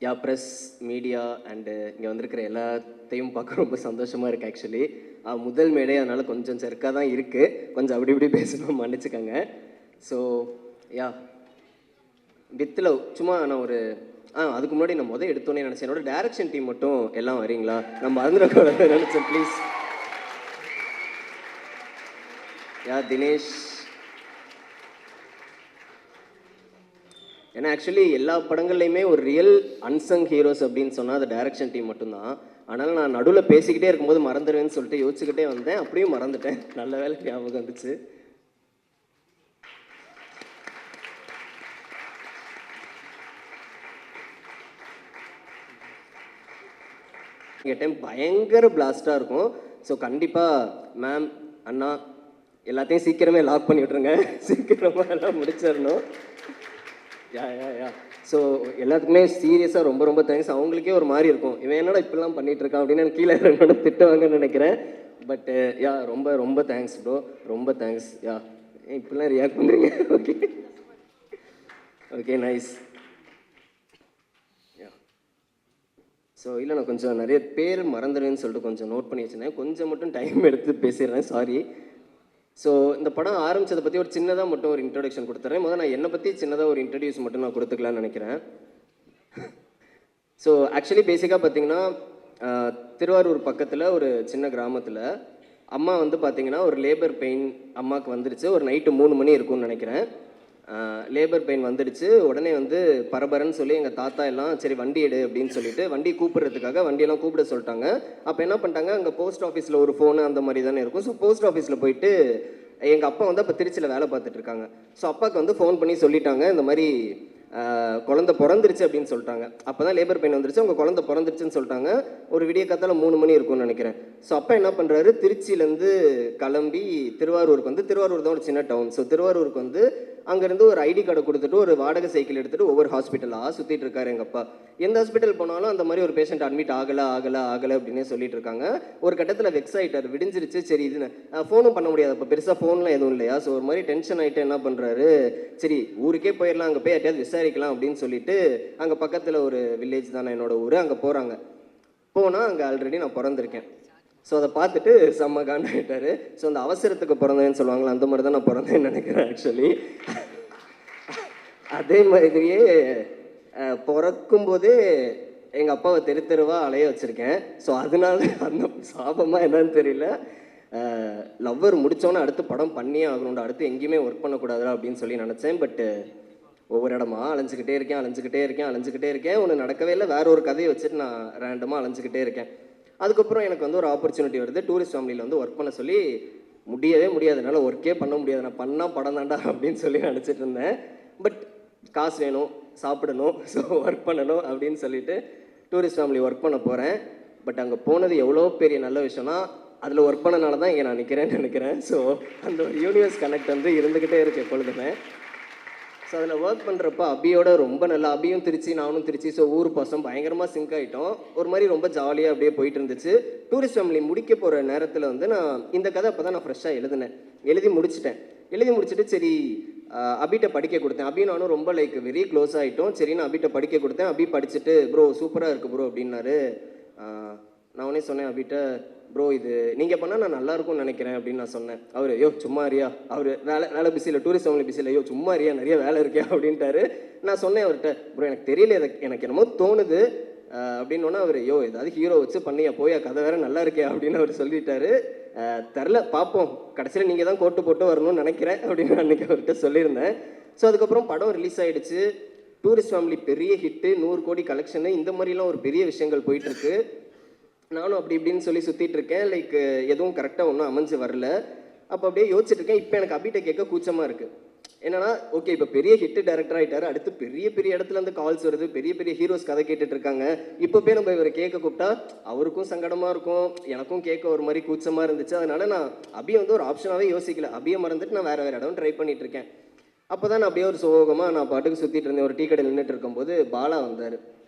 Yeah press media and இங்கே வந்திருக்கிற எல்லாத்தையும் பார்க்க ரொம்ப சந்தோஷமாக இருக்குது ஆக்சுவலி. முதல் மேடை, அதனால் கொஞ்சம் செருக்காக தான் இருக்குது, கொஞ்சம் அப்படி இப்படி பேசணும், மன்னிச்சுக்கோங்க. ஸோ யா வித்தில் சும்மா நான் ஒரு அதுக்கு முன்னாடி நான் எடுத்தோன்னே நினச்சேன், என்னோட டேரக்ஷன் டீம் மட்டும் எல்லாம் வரீங்களா, நம்ம மறந்துடக்கூடாது நினச்சேன், ப்ளீஸ். யா தினேஷ், ஏன்னா ஆக்சுவலி எல்லா படங்கள்லையுமே ஒரு ரியல் அன்சங் ஹீரோஸ் அப்படின்னு சொன்னால் அது டைரக்ஷன் டீம் மட்டும்தான். அதனால் நான் நடுவில் பேசிக்கிட்டே இருக்கும்போது மறந்துடுவேன்னு சொல்லிட்டு யோசிச்சுக்கிட்டே வந்தேன், அப்படியும் மறந்துட்டேன். நல்ல வேலை ஞாபகம் வந்துச்சு. எங்கள் டைம் பயங்கர பிளாஸ்டாக இருக்கும். ஸோ கண்டிப்பாக மேம், அண்ணா எல்லாத்தையும் சீக்கிரமே லாக் பண்ணி விட்ருங்க, சீக்கிரமாக எல்லாம் முடிச்சிடணும். யா யா யா ஸோ எல்லாத்துக்குமே சீரியஸாக ரொம்ப ரொம்ப தேங்க்ஸ். அவங்களுக்கே ஒரு மாதிரி இருக்கும், இவன் என்னடா இப்படிலாம் பண்ணிகிட்டு இருக்கான் அப்படின்னு எனக்கு கீழே என்னோட திட்டுவாங்கன்னு நினைக்கிறேன். பட் யா ரொம்ப ரொம்ப தேங்க்ஸ் ப்ரோ, ரொம்ப தேங்க்ஸ். யா இப்படிலாம் ரியாக்ட் பண்ணுறீங்க. Okay okay nice. Yeah so இல்லை, நான் கொஞ்சம் நிறைய பேர் மறந்துடுவேன்னு சொல்லிட்டு கொஞ்சம் நோட் பண்ணி வச்சுருந்தேன், கொஞ்சம் மட்டும் டைம் எடுத்து பேசிடுறேன், சாரி. ஸோ இந்த படம் ஆரம்பித்ததை பற்றி ஒரு சின்னதாக மட்டும் ஒரு இன்ட்ரொடக்ஷன் கொடுத்துட்றேன். முதல்ல நான் என்னை பற்றி சின்னதாக ஒரு இன்ட்ரடியூஸ் மட்டும் நான் கொடுத்துக்கலான்னு நினைக்கிறேன். ஸோ ஆக்சுவலி பேசிக்காக பார்த்தீங்கன்னா, திருவாரூர் பக்கத்தில் ஒரு சின்ன கிராமத்தில் அம்மா பார்த்தீங்கன்னா ஒரு லேபர் பெயின் அம்மாவுக்கு வந்துடுச்சு. ஒரு நைட்டு 3 மணி இருக்கும்னு நினைக்கிறேன். லேபர் பெயின் வந்துடுச்சு. உடனே பரபரன்னு சொல்லி எங்கள் தாத்தா எல்லாம் சரி வண்டி எடு அப்படின்னு சொல்லிட்டு வண்டி கூப்பிட்றதுக்காக வண்டியெல்லாம் கூப்பிட சொல்லிட்டாங்க. அப்போ என்ன பண்ணிட்டாங்க, அங்கே போஸ்ட் ஆஃபீஸில் ஒரு ஃபோனு அந்த மாதிரி தானே இருக்கும். ஸோ போஸ்ட் ஆஃபீஸில் போயிட்டு எங்கள் அப்பா அப்போ திருச்சியில் வேலை பார்த்துட்டு இருக்காங்க. ஸோ அப்பாவுக்கு ஃபோன் பண்ணி சொல்லிட்டாங்க, இந்த மாதிரி குழந்தை பிறந்துருச்சு அப்படின்னு சொல்லிட்டாங்க. அப்போ தான் லேபர் பெயின் வந்துருச்சு, அவங்க குழந்தை பிறந்துருச்சுன்னு சொல்லிட்டாங்க. ஒரு விடிய காத்தால 3 மணி இருக்கும்னு நினைக்கிறேன். ஸோ அப்பா என்ன பண்ணுறாரு, திருச்சியிலேருந்து கிளம்பி திருவாரூருக்கு திருவாரூர் தான் ஒரு சின்ன டவுன். ஸோ திருவாரூருக்கு அங்கேருந்து ஒரு ஐடி கார்டை கொடுத்துட்டு ஒரு வாடகை சைக்கிள் எடுத்துகிட்டு ஒவ்வொரு ஹாஸ்பிட்டலாக சுற்றிட்டு இருக்காரு எங்கள் அப்பா. எந்த ஹாஸ்பிட்டல் போனாலும் அந்த மாதிரி ஒரு பேஷண்ட் அட்மிட் ஆகலை அப்படின்னே சொல்லிட்டு இருக்காங்க. ஒரு கட்டத்தில் வெக்ஸ் ஆகிட்டார், விடிஞ்சிருச்சு. சரி இது ஃபோனும் பண்ண முடியாது, அப்போ பெருசாக ஃபோன்லாம் எதுவும் இல்லையா. ஸோ ஒரு மாதிரி டென்ஷன் ஆகிட்டு என்ன பண்ணுறாரு, சரி ஊருக்கே போயிடலாம், அங்கே போய் யார்ட்டையாவது விசாரிக்கலாம் அப்படின்னு சொல்லிட்டு அங்கே பக்கத்தில் ஒரு வில்லேஜ் தானே என்னோட ஊர், அங்கே போகிறாங்க. போனால் அங்கே ஆல்ரெடி நான் பிறந்திருக்கேன். ஸோ அதை பார்த்துட்டு செம்ம காண்டாகிட்டாரு. ஸோ அந்த அவசரத்துக்கு பிறந்தேன்னு சொல்லுவாங்களா, அந்த மாதிரி தான் நான் பிறந்தேன்னு நினைக்கிறேன் ஆக்சுவலி. அதே மாதிரியே பிறக்கும்போதே எங்கள் அப்பாவை தெருவாக அலைய வச்சுருக்கேன். ஸோ அதனால அந்த சாபமாக என்னன்னு தெரியல, லவ்வர் முடித்தோன்னே அடுத்து படம் பண்ணியே ஆகணும்டா, அடுத்து எங்கேயுமே ஒர்க் பண்ணக்கூடாதா அப்படின்னு சொல்லி நினச்சேன். பட்டு ஒவ்வொரு இடமா அலைஞ்சிக்கிட்டே இருக்கேன். ஒன்று நடக்கவே இல்லை, வேற ஒரு கதையை வச்சுட்டு நான் ரேண்டமாக அலைஞ்சிக்கிட்டே இருக்கேன். அதுக்கப்புறம் எனக்கு ஒரு ஆப்பர்ச்சுனிட்டி வருது, டூரிஸ்ட் ஃபேமிலியில் ஒர்க் பண்ண சொல்லி. முடியவே முடியாது, என்னால் ஒர்க்கே பண்ண முடியாது, நான் பண்ணால் படம் தாண்டா அப்படின்னு சொல்லி நினச்சிட்டு இருந்தேன். பட் காசு வேணும், சாப்பிடணும், ஸோ ஒர்க் பண்ணணும் அப்படின்னு சொல்லிட்டு டூரிஸ்ட் ஃபேமிலி ஒர்க் பண்ண போகிறேன். பட் அங்கே போனது எவ்வளோ பெரிய நல்ல விஷயம்னா, அதில் ஒர்க் பண்ணனால தான் இங்கே நான் நிற்கிறேன்னு நினைக்கிறேன். ஸோ அந்த ஒரு யூனிவர்ஸ் கனெக்ட் இருந்துக்கிட்டே இருக்கு எப்பொழுதுமே. ஸோ அதில் ஒர்க் பண்ணுறப்ப அபியோட ரொம்ப நல்லா, அபியும் திருச்சி, நானும் திருச்சி. ஸோ ஊர் பசம் பயங்கரமாக சிங்க் ஆகிட்டோம். ஒரு மாதிரி ரொம்ப ஜாலியாக அப்படியே போயிட்டு இருந்துச்சு. டூரிஸ்ட் ஃபேமிலி முடிக்க போகிற நேரத்தில் நான் இந்த கதை அப்போ தான் நான் ஃப்ரெஷ்ஷாக எழுதி முடிச்சுட்டு சரி அபிட்ட படிக்க கொடுத்தேன். அபி நானும் ரொம்ப வெரி க்ளோஸ் ஆகிட்டோம். சரி நான் அபிட்ட படிக்க கொடுத்தேன். அபி படிச்சுட்டு ப்ரோ சூப்பராக இருக்குது ப்ரோ அப்படின்னாரு. நான் உடனே சொன்னேன் அபிட்ட, ப்ரோ இது நீங்கள் பண்ணால் நான் நல்லா இருக்கும்னு நினைக்கிறேன் அப்படின்னு நான் சொன்னேன். அவர் ஐயோ சும்மா அறியா, அவர் வேலை பிஸி இல்லை, டூரிஸ்ட் ஃபேமிலி பிஸி இல்லை, ஐயோ சும்மா அறியா நிறைய வேலை இருக்கியா அப்படின்ட்டாரு. நான் சொன்னேன் அவர்கிட்ட, ப்ரோ எனக்கு தெரியல, எனக்கு என்னமோ தோணுது அப்படின்னோன்னா அவர் ஐயோ ஏதாவது ஹீரோ வச்சு பண்ணியா போயா, கதை வேற நல்லா இருக்கே அப்படின்னு அவர் சொல்லிட்டாரு. தெரில பார்ப்போம், கடைசியில் நீங்கள் தான் கோட்டு போட்டு வரணும்னு நினைக்கிறேன் அப்படின்னு அன்றைக்கி அவர்கிட்ட சொல்லியிருந்தேன். ஸோ அதுக்கப்புறம் படம் ரிலீஸ் ஆகிடுச்சு. டூரிஸ்ட் ஃபேமிலி பெரிய ஹிட்டு, 100 கோடி கலெக்ஷனு, இந்த மாதிரிலாம் ஒரு பெரிய விஷயங்கள் போயிட்டுருக்கு. நானும் அப்படி இப்படின்னு சொல்லி சுற்றிட்டு இருக்கேன். எதுவும் கரெக்டாக ஒன்றும் அமைஞ்சு வரல. அப்போ அப்படியே யோசிச்சுட்டு இருக்கேன். இப்போ எனக்கு அபிட்ட கேட்க கூச்சமாக இருக்குது. என்னன்னா ஓகே இப்போ பெரிய ஹிட்டு டைரக்டர் ஆகிட்டாரு, அடுத்து பெரிய பெரிய இடத்துல கால்ஸ் வருது, பெரிய பெரிய ஹீரோஸ் கதை கேட்டுட்டு இருக்காங்க. இப்போ போய் நம்ம இவரை கேட்க கூப்பிட்டா அவருக்கும் சங்கடமாக இருக்கும், எனக்கும் கேட்க ஒரு மாதிரி கூச்சமாக இருந்துச்சு. அதனால நான் அபியை ஒரு ஆப்ஷனாகவே யோசிக்கல. அபியை மறந்துட்டு நான் வேறு இடம் ட்ரை பண்ணிட்டு இருக்கேன். அப்போ தான் நான் அப்படியே ஒரு சோகமாக நான் பாட்டுக்கு சுற்றிட்டு இருந்தேன். ஒரு டீ கடையில் நின்றுட்டு இருக்கும்போது பாலா வந்தார்.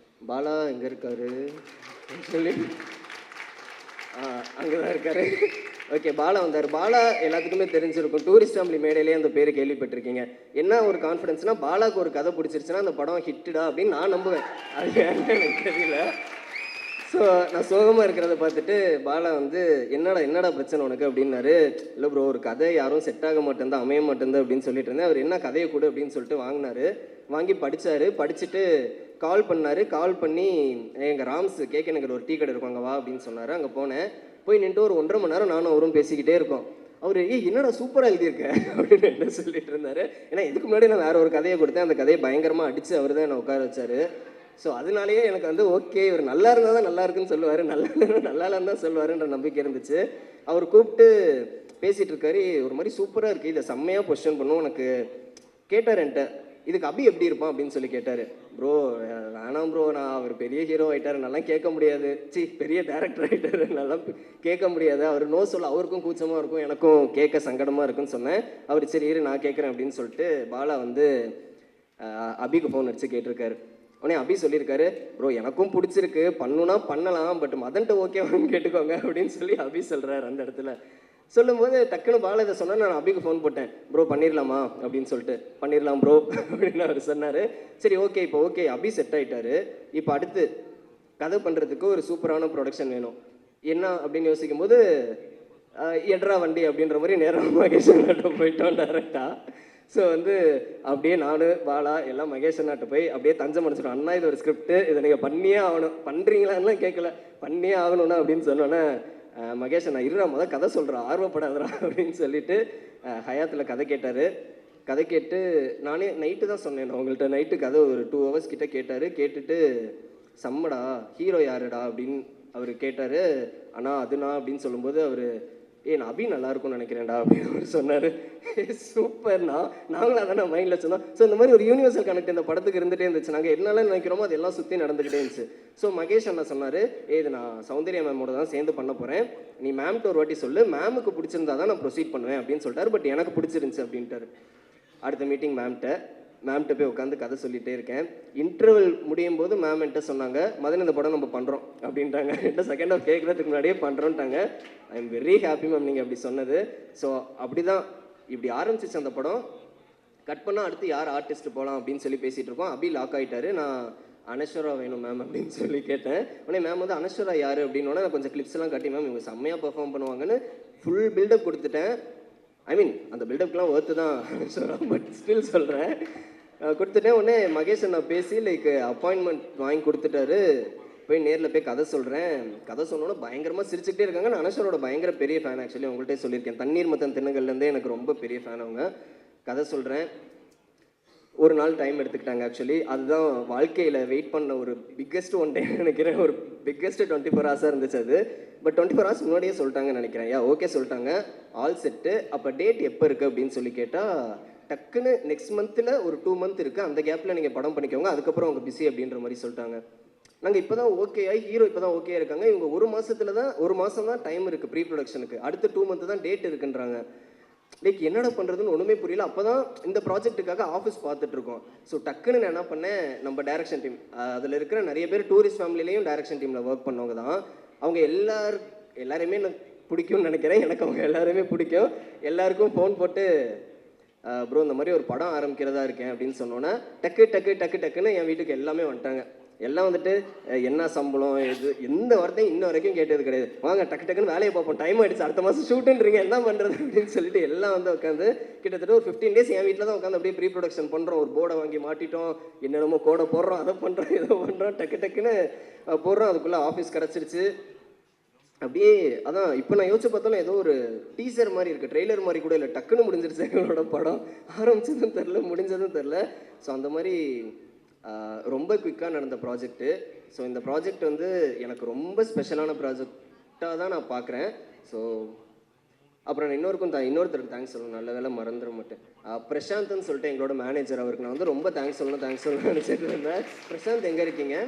பாலா எங்கே இருக்காரு சொல்லி அங்கே தான் இருக்காரு. ஓகே, பாலா வந்தார். பாலா எல்லாத்துக்குமே தெரிஞ்சிருக்கும், டூரிஸ்ட் ஃபேமிலி மேடையிலேயே அந்த பேர் கேள்விப்பட்டிருக்கீங்க. என்ன ஒரு கான்ஃபிடன்ஸ்னா, பாலாவுக்கு ஒரு கதை பிடிச்சிருச்சுன்னா அந்த படம் ஹிட்டுடா அப்படின்னு நான் நம்புவேன். அது ஏன்னு எனக்கு தெரியல. ஸோ நான் சோகமாக இருக்கிறத பார்த்துட்டு பாலா வந்து என்னடா என்னடா பிரச்சனை உனக்கு அப்படின்னாரு. இல்லை ப்ரோ, ஒரு கதை யாரும் செட் ஆக மாட்டேன், அமைய மாட்டேன் அப்படின்னு சொல்லிட்டு இருந்தேன். அவர் என்ன கதையை கொடு அப்படின்னு சொல்லிட்டு வாங்கினாரு. வாங்கி படித்தார். படிச்சுட்டு கால் பண்ணார். கால் பண்ணி எங்கள் ராம்ஸ் கேட்க எனக்கு ஒரு டீ கடை இருப்பாங்க வா அப்படின்னு சொன்னார். அங்கே போனேன். போய் நின்று ஒரு 1.5 மணி நேரம் நானும் அவரும் பேசிக்கிட்டே இருக்கோம். அவர் என்னடா சூப்பராக எழுதியிருக்க அப்படின்னு என்ன சொல்லிட்டு இருந்தார். ஏன்னா இதுக்கு முன்னாடி நான் வேறு ஒரு கதையை கொடுத்தேன். அந்த கதையை பயங்கரமாக அடித்து அவர் தான் என்னை உட்கார வச்சார். ஸோ அதனாலேயே எனக்கு வந்து ஓகே, இவர் நல்லா இருந்தால் தான் நல்லா இருக்குன்னு சொல்லுவார், நல்லா இல்லைன்னு தான் சொல்லுவாருன்ற நம்பிக்கை இருந்துச்சு. அவர் கூப்பிட்டு பேசிகிட்டு இருக்காரு. ஒரு மாதிரி சூப்பராக இருக்குது, இதை செம்மையாக பொசிஷன் பண்ணுவோம். உனக்கு கேட்டார் என்கிட்ட, இதுக்கு அபி எப்படி இருப்பான் அப்படின்னு சொல்லி கேட்டார். ப்ரோ வேணாம் ப்ரோ, நான் அவர் பெரிய ஹீரோ ஆகிட்டார், நல்லா கேட்க முடியாது. பெரிய டேரக்டர் ஆகிட்டார், நல்லா கேட்க முடியாது. அவர் நோ சொல்ல அவருக்கும் கூச்சமாக இருக்கும், எனக்கும் கேட்க சங்கடமாக இருக்குன்னு சொன்னேன். அவர் சரி இரு நான் கேட்குறேன் அப்படின்னு சொல்லிட்டு பாலா வந்து அபிக்கு ஃபோன் அடிச்சு கேட்டிருக்காரு. உடனே அபி சொல்லியிருக்காரு, ப்ரோ எனக்கும் பிடிச்சிருக்கு, பண்ணுனா பண்ணலாம், பட் மதன்ட்ட ஓகேவான்னு கேட்டுக்கோங்க அப்படின்னு சொல்லி அபி சொல்கிறார். அந்த இடத்துல சொல்லும்போது டக்குன்னு பாலா இதை சொன்னால் நான் அபிக்கு ஃபோன் போட்டேன். ப்ரோ பண்ணிடலாமா அப்படின்னு சொல்லிட்டு. பண்ணிடலாம் ப்ரோ அப்படின்னு அவர் சொன்னார். சரி ஓகே, இப்போ ஓகே அபி செட் ஆகிட்டாரு. இப்போ அடுத்து கதை பண்ணுறதுக்கு ஒரு சூப்பரான ப்ரொடக்ஷன் வேணும். என்ன அப்படின்னு யோசிக்கும் போது எட்ரா வண்டி அப்படின்ற மாதிரி நேரம் மகேஷ் அண்ணாட்ட போயிட்டோம் டேரெக்டாக. ஸோ வந்து அப்படியே நான் பாலா எல்லாம் மகேஷ் அண்ணாட்ட போய் அப்படியே தஞ்சம் அடிச்சிட்டோம். அண்ணா இது ஒரு ஸ்கிரிப்ட், இதை நீங்கள் பண்ணியே ஆகணும், பண்ணுறீங்களான்லாம் கேட்கல, பண்ணியே ஆகணும்னா அப்படின்னு சொன்னோன்னே மகேஷ் அண்ணா இருடா முதல் கதை சொல்கிறா, ஆர்வப்படாதரா அப்படின்னு சொல்லிட்டு ஹயாத்தில் கதை கேட்டார். கதை கேட்டு நானே நைட்டு தான் சொன்னேன் அவங்கள்ட்ட. நைட்டு கதை ஒரு 2 hours கிட்டே கேட்டார். கேட்டுட்டு செம்மடா ஹீரோ யாருடா அப்படின்னு அவர் கேட்டார். அண்ணா அதுண்ணா அப்படின்னு சொல்லும்போது அவர் நான் அபி நல்லா இருக்கும்னு நினைக்கிறேன்டா அப்படின்னு அவர் சொன்னார். சூப்பர்ண்ணா, நாங்களும் அதான மைண்டில் சொன்னோம். ஸோ இந்த மாதிரி ஒரு யூனிவர்சல் கனெக்ட் இந்த படத்துக்கு இருந்துகிட்டே இருந்துச்சு. நாங்கள் என்னெல்லாம் நினைக்கிறோமோ அது எல்லாம் சுற்றி நடந்துக்கிட்டே இருந்துச்சு. ஸோ மகேஷ் அண்ணா சொன்னார், இது நான் சௌந்தர்யா மேமோட தான் சேர்ந்து பண்ண போகிறேன், நீ மேம்கிட்ட ஒரு வாட்டி சொல்லு, மேமுக்கு பிடிச்சிருந்தா தான் நான் ப்ரொசீட் பண்ணுவேன் அப்படின்னு சொல்லிட்டாரு. பட் எனக்கு பிடிச்சிருந்துச்சு அப்படின்ட்டார். அடுத்த மீட்டிங் மேம்கிட்ட போய் உட்காந்து கதை சொல்லிகிட்டே இருக்கேன். இன்டர்வல் முடியும் போது மேம் என்கிட்ட சொன்னாங்க, மதன் இந்த படம் நம்ம பண்ணுறோம் அப்படின்ட்டாங்க. என்கிட்ட செகண்ட் ஆஃப் கேட்குறதுக்கு முன்னாடியே பண்ணுறோன்ட்டாங்க. I am very happy ma'am நீங்கள் அப்படி சொன்னது. ஸோ அப்படி தான் இப்படி ஆரம்பிச்சிச்சு அந்த படம். கட் பண்ணால் அடுத்து யார் ஆர்டிஸ்ட் போகலாம் அப்படின்னு சொல்லி பேசிகிட்டு இருக்கோம். அபி லாக் ஆகிட்டாரு. நான் அனஸ்வரா வேணும் மேம் அப்படின்னு சொல்லி கேட்டேன். உடனே மேம் வந்து அனஸ்வரா யார் அப்படின்னோடனே நான் கொஞ்சம் கிளிப்ஸ்லாம் காட்டி, மேம் இவங்க செம்மையாக பெர்ஃபார்ம் பண்ணுவாங்கன்னு ஃபுல் பில்டப் கொடுத்துட்டேன். ஐ மீன் அந்த பில்டப்லாம் ஒர்த்து தான் பட் ஸ்டில் சொல்கிறேன். கொடுத்துட்டேன். உடனே மகேஷ் நான் பேசி லைக் அப்பாயின்மெண்ட் வாங்கி கொடுத்துட்டாரு. போய் நேரில் போய் கதை சொல்கிறேன். கதை சொன்னோன்னே பயங்கரமாக சிரிச்சுக்கிட்டே இருக்காங்க. நான் அனஸ்வரோட பயங்கர பெரிய ஃபேன். ஆக்சுவலி உங்கள்கிட்ட சொல்லியிருக்கேன், தண்ணீர் மத்தன் திண்ணங்கள்லேருந்தே எனக்கு ரொம்ப பெரிய ஃபேன் அவங்க. கதை சொல்கிறேன். ஒரு நாள் டைம் எடுத்துக்கிட்டாங்க. ஆக்சுவலி அதுதான் வாழ்க்கையில் வெயிட் பண்ண ஒரு பிக்கெஸ்ட் ஒன் டே நினைக்கிறேன். ஒரு பிக்கெஸ்ட் 24 hours இருந்துச்சு அது. பட் 24 hours முன்னாடியே சொல்லிட்டாங்கன்னு நினைக்கிறேன். ஓகே சொல்லிட்டாங்க, ஆல் செட்டு. அப்போ டேட் எப்போ இருக்குது அப்படின்னு சொல்லி கேட்டால், டக்குன்னு நெக்ஸ்ட் மந்தில் ஒரு 2 month இருக்குது, அந்த கேப்பில் நீங்கள் படம் பண்ணிக்கோங்க, அதுக்கப்புறம் அவங்க பிஸி அப்படின்ற மாதிரி சொல்லிட்டாங்க. நாங்கள் இப்போ தான் ஓகே ஆகி ஹீரோ இப்போ தான் ஓகே இருக்காங்க. இவங்க ஒரு மாதம் தான் டைம் இருக்குது ப்ரீ ப்ரொடக்ஷனுக்கு. அடுத்த 2 month தான் டேட் இருக்குன்றாங்க. லைக் என்னடா பண்ணுறதுன்னு ஒன்றுமே புரியல. அப்போ தான் இந்த ப்ராஜெக்ட்டுக்காக ஆஃபீஸ் பார்த்துட்ருக்கோம். ஸோ டக்குன்னு நான் என்ன பண்ணேன், நம்ம டைரக்ஷன் டீம் அதில் இருக்கிற நிறைய பேர் டூரிஸ்ட் ஃபேமிலிலையும் டைரக்ஷன் டீமில் ஒர்க் பண்ணவங்க தான். அவங்க எல்லாருமே எனக்கு பிடிக்கும்னு நினைக்கிறேன். எனக்கு அவங்க எல்லாருமே பிடிக்கும். எல்லாருக்கும் ஃபோன் போட்டு, ப்ரோ இந்த மாதிரி ஒரு படம் ஆரம்பிக்கிறதா இருக்கேன் அப்படின்னு சொன்னோன்னே டக்குன்னு என் வீட்டுக்கு எல்லாமே வந்துட்டாங்க. எல்லாம் வந்துட்டு என்ன சம்பளம் இது எந்த வார்த்தையும் இன்ன வரைக்கும் கேட்டது கிடையாது. வாங்க டக்குன்னு வேலையை பார்ப்போம், டைம் ஆகிடுச்சு, அடுத்த மாதம் ஷூட்டுன்றீங்க, என்ன பண்ணுறது அப்படின்னு சொல்லிட்டு எல்லாம் வந்து உட்காந்து கிட்டத்தட்ட ஒரு 15 days என் வீட்டில் தான் உட்காந்து அப்படியே ப்ரீ ப்ரொடக்ஷன் பண்ணுறோம். ஒரு போர்டை வாங்கி மாட்டிட்டோம், என்னென்னமோ கோடை போடுறோம், அதை பண்ணுறோம், இதை பண்ணுறோம், டக்குன்னு போடுறோம். அதுக்குள்ளே ஆஃபீஸ் கிடச்சிருச்சு. அப்படியே அதான் இப்போ நான் யோசிச்சு பார்த்தாலும் ஏதோ ஒரு டீசர் மாதிரி இருக்குது, ட்ரெய்லர் மாதிரி கூட இல்லை. டக்குன்னு முடிஞ்சிருச்சு எங்களோட படம். ஆரம்பிச்சதும் தெரில, முடிஞ்சதும் தெரில. ஸோ அந்த மாதிரி ரொம்ப குயிக்காக நடந்த ப்ராஜெக்ட்டு. ஸோ இந்த ப்ராஜெக்ட் வந்து எனக்கு ரொம்ப ஸ்பெஷலான ப்ராஜெக்டாக தான் நான் பார்க்குறேன். ஸோ அப்புறம் நான் இன்னொருத்தருக்கு தேங்க்ஸ் சொல்லணும், நல்ல வேலை மறந்துட மாட்டேன். பிரசாந்த்னு சொல்லிட்டு எங்களோட மேனேஜர், அவருக்கு நான் வந்து ரொம்ப தேங்க்ஸ் சொல்லணும்னு நினச்சிட்டு இருந்தேன். பிரசாந்த் எங்கே இருக்கீங்க?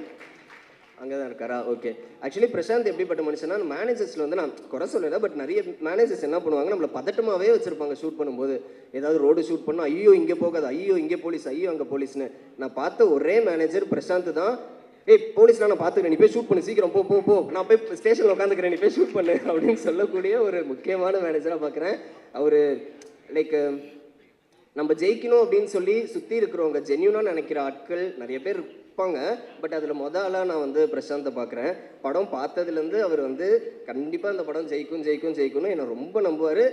அங்கே தான் இருக்காரா? ஓகே. ஆக்சுவலி பிரசாந்த் எப்படிப்பட்ட மனுஷனா, மேனேஜர்ஸில் வந்து நான் குறை சொல்லலை, பட் நிறைய மேனேஜர்ஸ் என்ன பண்ணுவாங்க, நம்மளை பதட்டமாகவே வச்சுருப்பாங்க. ஷூட் பண்ணும்போது ஏதாவது ரோடு ஷூட் பண்ணால் ஐயோ இங்கே போகாது, ஐயோ இங்கே போலீஸ், ஐயோ அங்கே போலீஸ்னு. நான் பார்த்த ஒரே மேனேஜர் பிரசாந்த் தான். ஏய் போலீஸ்லாம் நான் பார்த்துக்கிறேன், நீ போய் ஷூட் பண்ணு, சீக்கிரம் போ போ போ, நான் போய் ஸ்டேஷனில் உட்காந்துக்கிறேன், நீ போய் ஷூட் பண்ணு அப்படின்னு சொல்லக்கூடிய ஒரு முக்கியமான மேனேஜராக பார்க்குறேன். அவர் லைக் நம்ம ஜெயிக்கணும் அப்படின்னு சொல்லி சுற்றி இருக்கிறவங்க ஜென்யூனாக நினைக்கிற ஆட்கள் நிறைய பேர் இருப்பாங்க. பட் அதில் ஆளாக நான் வந்து பிரசாந்தை பார்க்குறேன். படம் பார்த்ததுலேருந்து அவர் வந்து கண்டிப்பாக அந்த படம் ஜெயிக்கும் ஜெயிக்கும் ஜெயிக்கணும் என்னை ரொம்ப நம்புவார்.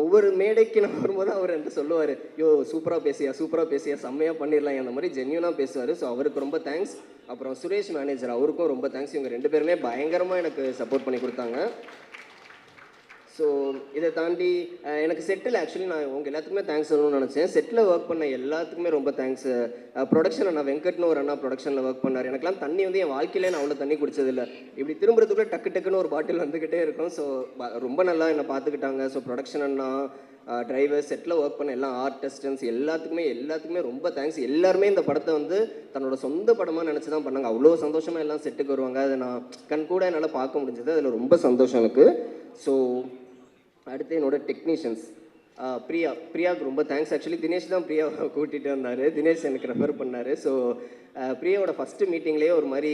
ஒவ்வொரு மேடைக்கு நான் வரும்போது அவர் என்கிட்ட சொல்லுவார், யோ சூப்பராக பேசியா செம்மையாக பண்ணிடலாம், அந்த மாதிரி ஜென்யூனாக பேசுவார். ஸோ அவருக்கு ரொம்ப தேங்க்ஸ். அப்புறம் சுரேஷ் மேனேஜர், அவருக்கும் ரொம்ப தேங்க்ஸ். இவங்க 2 பேருமே பயங்கரமாக எனக்கு சப்போர்ட் பண்ணி கொடுத்தாங்க. ஸோ இதை தாண்டி எனக்கு செட்டில் ஆக்சுவலி நான் உங்கள் எல்லாத்துக்குமே தேங்க்ஸ் சொல்லணும்னு நினச்சேன். செட்டில் ஒர்க் பண்ண எல்லாத்துக்குமே ரொம்ப தேங்க்ஸ். ப்ரொடக்ஷன் நான் வெங்கட்னு ஒரு அண்ணா ப்ரொடக்ஷனில் ஒர்க் பண்ணார். எனக்குலாம் தண்ணி வந்து என் வாழ்க்கையிலே நான் அவ்வளோ தண்ணி குடிச்சதில்லை. இப்படி திரும்புறதுக்குள்ளே டக்குன்னு ஒரு பாட்டில் வந்துக்கிட்டே இருக்கும். ஸோ ரொம்ப நல்லா என்னை பார்த்துக்கிட்டாங்க. ஸோ ப்ரொடக்ஷன் அண்ணா, டிரைவர், செட்டில் ஒர்க் பண்ண எல்லா ஆர்டிஸ்டன்ஸ் எல்லாத்துக்குமே ரொம்ப தேங்க்ஸ். எல்லாருமே இந்த படத்தை வந்து தன்னோட சொந்த படமாக நினச்சி தான் பண்ணாங்க. அவ்வளோ சந்தோஷமாக எல்லாம் செட்டுக்கு வருவாங்க. அதை நான் கண் கூட என்னால் பார்க்க முடிஞ்சது. அதில் ரொம்ப சந்தோஷம் எனக்கு. ஸோ அடுத்து என்னோட டெக்னீஷியன்ஸ், பிரியாவுக்கு ரொம்ப தேங்க்ஸ். ஆக்சுவலி தினேஷ் தான் பிரியாவை கூட்டிகிட்டு வந்தார். தினேஷ் எனக்கு ரெஃபர் பண்ணார். ஸோ பிரியாவோட ஃபஸ்ட்டு மீட்டிங்லேயே ஒரு மாதிரி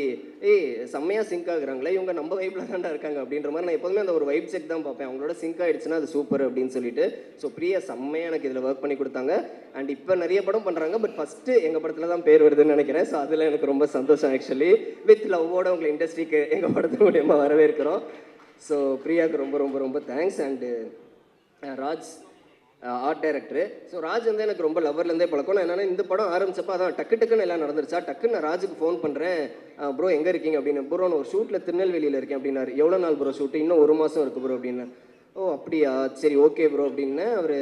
செம்மையாக சிங்க் ஆகுறாங்களே, இவங்க நம்ம வைப்பில் தான்டா இருக்காங்க அப்படின்ற மாதிரி நான் எப்போதுமே அந்த ஒரு வைப் செக் தான் பார்ப்பேன். அவங்களோட சிங்க் ஆகிடுச்சுன்னா அது சூப்பர் அப்படின்னு சொல்லிட்டு. ஸோ பிரியா செம்மையாக எனக்கு இதில் ஒர்க் பண்ணி கொடுத்தாங்க. அண்ட் இப்போ நிறைய படம் பண்ணுறாங்க. பட் ஃபஸ்ட்டு எங்கள் படத்தில் தான் பேர் வருதுன்னு நினைக்கிறேன். ஸோ அதில் எனக்கு ரொம்ப சந்தோஷம். ஆக்சுவலி வித் லவ்வோட உங்களை இண்டஸ்ட்ரிக்கு எங்கள் படத்து மூலியமாக வரவேற்கிறோம். ஸோ பிரியாவுக்கு ரொம்ப ரொம்ப ரொம்ப thanks. And Raj, art director. So Raj வந்து எனக்கு ரொம்ப லவ்வர்லேருந்தே பழக்கம். நான் என்னென்னா இந்த படம் ஆரம்பிச்சப்போ அதான் டக்குன்னு எல்லாம் நடந்துருச்சா, டக்குன்னு நான் ராஜுக்கு ஃபோன் பண்ணுறேன், ப்ரோ எங்கே இருக்கீங்க அப்படின்னு. ப்ரோ நான் ஒரு ஷூட்டில் திருநெல்வேலியில் இருக்கேன் அப்படின்னாரு. எவ்வளோ நாள் ப்ரோ ஷூட்டு? இன்னும் 1 மாதம் இருக்குது ப்ரோ அப்படின்னு. ஓ அப்படியா, சரி ஓகே ப்ரோ அப்படின்னு. அவர்